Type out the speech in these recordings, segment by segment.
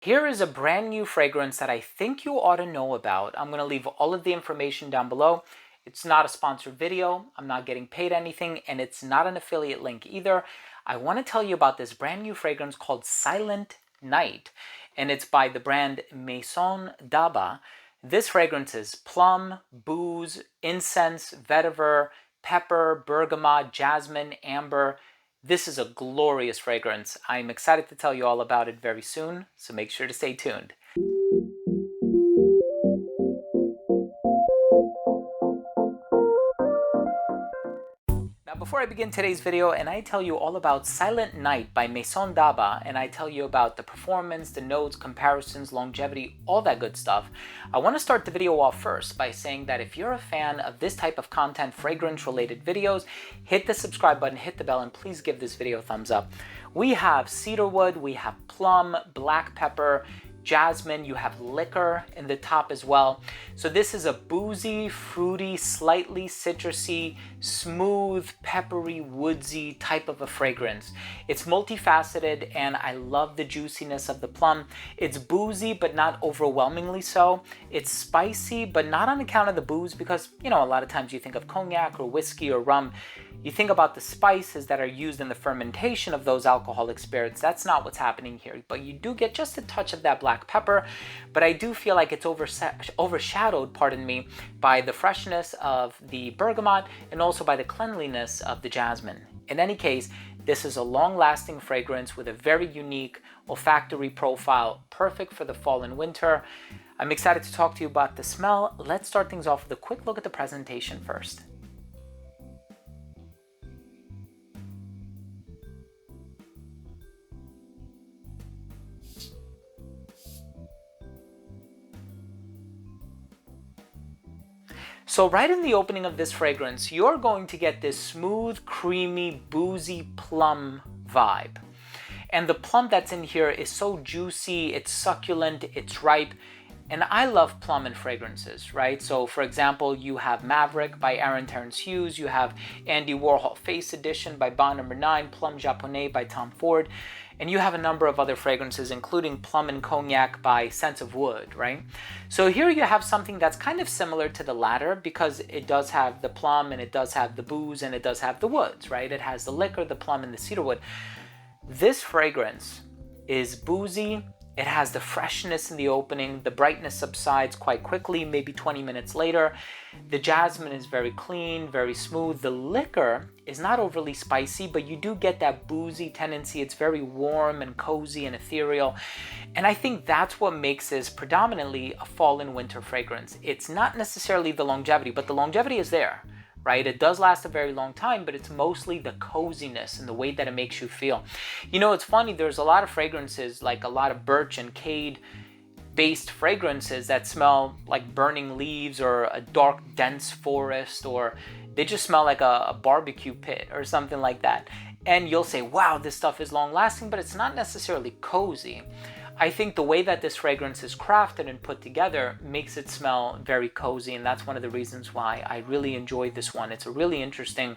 Here is a brand new fragrance that I think you ought to know about. I'm going to leave all of the information down below. It's not a sponsored video. I'm not getting paid anything, and it's not an affiliate link either. I want to tell you about this brand new fragrance called Silent Night, and it's by the brand Maison. This fragrance is plum, booze, incense, vetiver, pepper, bergamot, jasmine, amber. This is a glorious fragrance. I'm excited to tell you all about it very soon, so make sure to stay tuned. Now, before I begin today's video and I tell you all about Silent Night by Maison and I tell you about the performance, the notes, comparisons, longevity, all that good stuff, I want to start the video off first by saying that if you're a fan of this type of content, fragrance related videos, hit the subscribe button, hit the bell, and please give this video a thumbs up. We have cedarwood, we have plum, black pepper, jasmine, you have liquor in the top as well. So this is a boozy, fruity, slightly citrusy, smooth, peppery, woodsy type of a fragrance. It's multifaceted and I love the juiciness of the plum. It's boozy but not overwhelmingly so. It's spicy but not on account of the booze because, you know, a lot of times you think of cognac or whiskey or rum. You think about the spices that are used in the fermentation of those alcoholic spirits. That's not what's happening here, but you do get just a touch of that black pepper, but I do feel like it's overshadowed, pardon me, by the freshness of the bergamot and also by the cleanliness of the jasmine. In any case, this is a long-lasting fragrance with a very unique olfactory profile, perfect for the fall and winter. I'm excited to talk to you about the smell. Let's start things off with a quick look at the presentation first. So right in the opening of this fragrance, you're going to get this smooth, creamy, boozy plum vibe. And the plum that's in here is so juicy, it's succulent, it's ripe. And I love plum in fragrances, right? So for example, you have Maverick by Aaron Terrence Hughes, you have Andy Warhol Face Edition by Bond No. 9, Plum Japonais by Tom Ford, and you have a number of other fragrances, including Plum and Cognac by Scents of Wood, right? So here you have something that's kind of similar to the latter because it does have the plum and it does have the booze and it does have the woods, right? It has the liquor, the plum, and the cedarwood. This fragrance is boozy. It has the freshness in the opening. The brightness subsides quite quickly, maybe 20 minutes later. The jasmine is very clean, very smooth. The liquor is not overly spicy, but you do get that boozy tendency. It's very warm and cozy and ethereal. And I think that's what makes this predominantly a fall and winter fragrance. It's not necessarily the longevity, but the longevity is there, right? It does last a very long time, but it's mostly the coziness and the way that it makes you feel. You know, it's funny, there's a lot of fragrances, like a lot of birch and cade based fragrances that smell like burning leaves or a dark, dense forest, or they just smell like a barbecue pit or something like that. And you'll say, wow, this stuff is long lasting, but it's not necessarily cozy. I think the way that this fragrance is crafted and put together makes it smell very cozy, and that's one of the reasons why I really enjoyed this one. It's a really interesting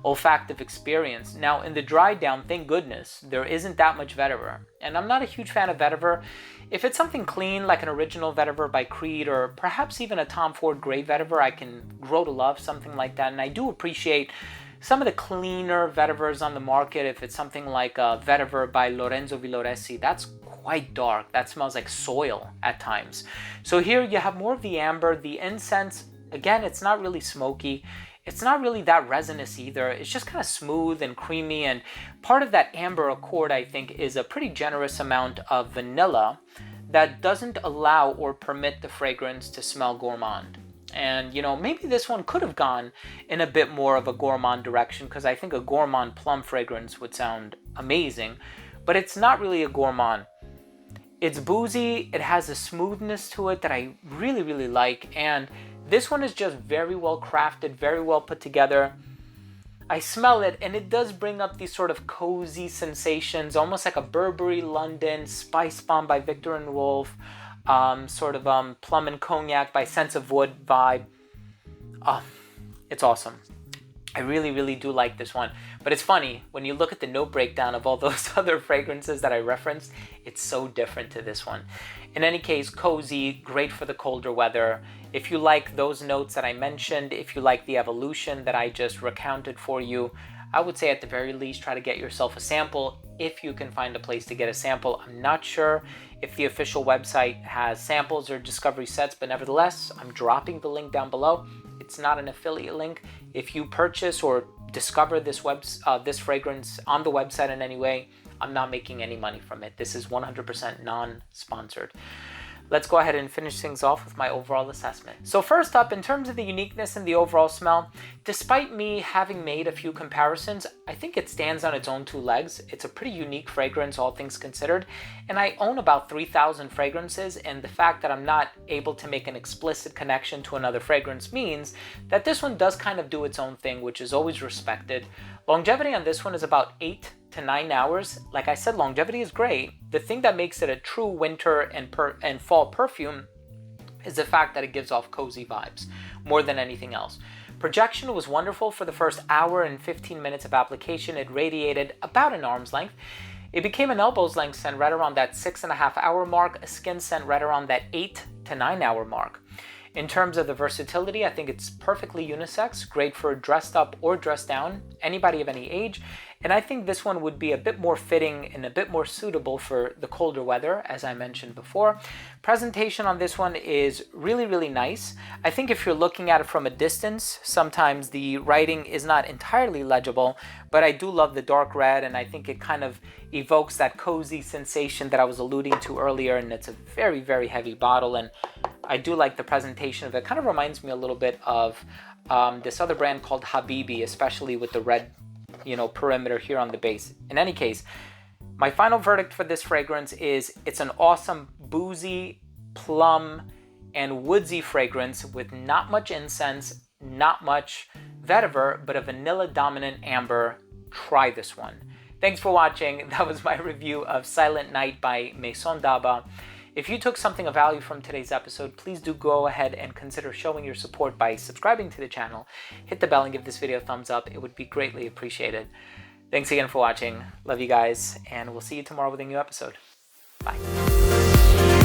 olfactive experience. Now, in the dry down, thank goodness, there isn't that much vetiver, and I'm not a huge fan of vetiver. If it's something clean, like an original vetiver by Creed, or perhaps even a Tom Ford Grey vetiver, I can grow to love something like that, and I do appreciate some of the cleaner vetivers on the market. If it's something like a vetiver by Lorenzo Villoresi, that's quite dark. That smells like soil at times. So here you have more of the amber. The incense, again, it's not really smoky. It's not really that resinous either. It's just kind of smooth and creamy, and part of that amber accord, I think, is a pretty generous amount of vanilla that doesn't allow or permit the fragrance to smell gourmand. And, you know, maybe this one could have gone in a bit more of a gourmand direction, because I think a gourmand plum fragrance would sound amazing, but it's not really a gourmand. It's boozy, it has a smoothness to it that I really, really like, and this one is just very well crafted, very well put together. I smell it, and it does bring up these sort of cozy sensations, almost like a Burberry London, Spice Bomb by Victor and Wolf, Plum and Cognac by Scents of Wood vibe. It's awesome. I really do like this one. But it's funny, when you look at the note breakdown of all those other fragrances that I referenced, it's so different to this one. In any case, cozy, great for the colder weather. If you like those notes that I mentioned, if you like the evolution that I just recounted for you, I would say at the very least try to get yourself a sample if you can find a place to get a sample. I'm not sure if the official website has samples or discovery sets, but nevertheless, I'm dropping the link down below. It's not an affiliate link. If you purchase or discover this fragrance on the website in any way, I'm not making any money from it. This is 100% non-sponsored. Let's go ahead and finish things off with my overall assessment. So first up, in terms of the uniqueness and the overall smell, despite me having made a few comparisons, I think it stands on its own two legs. It's a pretty unique fragrance, all things considered, and I own about 3,000 fragrances, and the fact that I'm not able to make an explicit connection to another fragrance means that this one does kind of do its own thing, which is always respected. Longevity on this one is about 8 to 9 hours. Like I said, longevity is great. The thing that makes it a true winter and fall perfume is the fact that it gives off cozy vibes more than anything else. Projection was wonderful for the first hour and 15 minutes of application. It radiated about an arm's length. It became an elbow's length scent right around that 6.5 hour mark, a skin scent right around that 8 to 9 hour mark. In terms of the versatility, I think it's perfectly unisex, great for dressed up or dressed down, anybody of any age. And I think this one would be a bit more fitting and a bit more suitable for the colder weather, as I mentioned before. Presentation on this one is really nice. I think if you're looking at it from a distance, sometimes the writing is not entirely legible, but I do love the dark red, and I think it kind of evokes that cozy sensation that I was alluding to earlier, and it's a very heavy bottle, and I do like the presentation of it. It kind of reminds me a little bit of this other brand called Habibi, especially with the red, perimeter here on the base. In any case, my final verdict for this fragrance is it's an awesome boozy, plum, and woodsy fragrance with not much incense, not much vetiver, but a vanilla dominant amber. Try this one. Thanks for watching. That was my review of Silent Night by Maison. If you took something of value from today's episode, please do go ahead and consider showing your support by subscribing to the channel. Hit the bell and give this video a thumbs up. It would be greatly appreciated. Thanks again for watching. Love you guys, and we'll see you tomorrow with a new episode. Bye.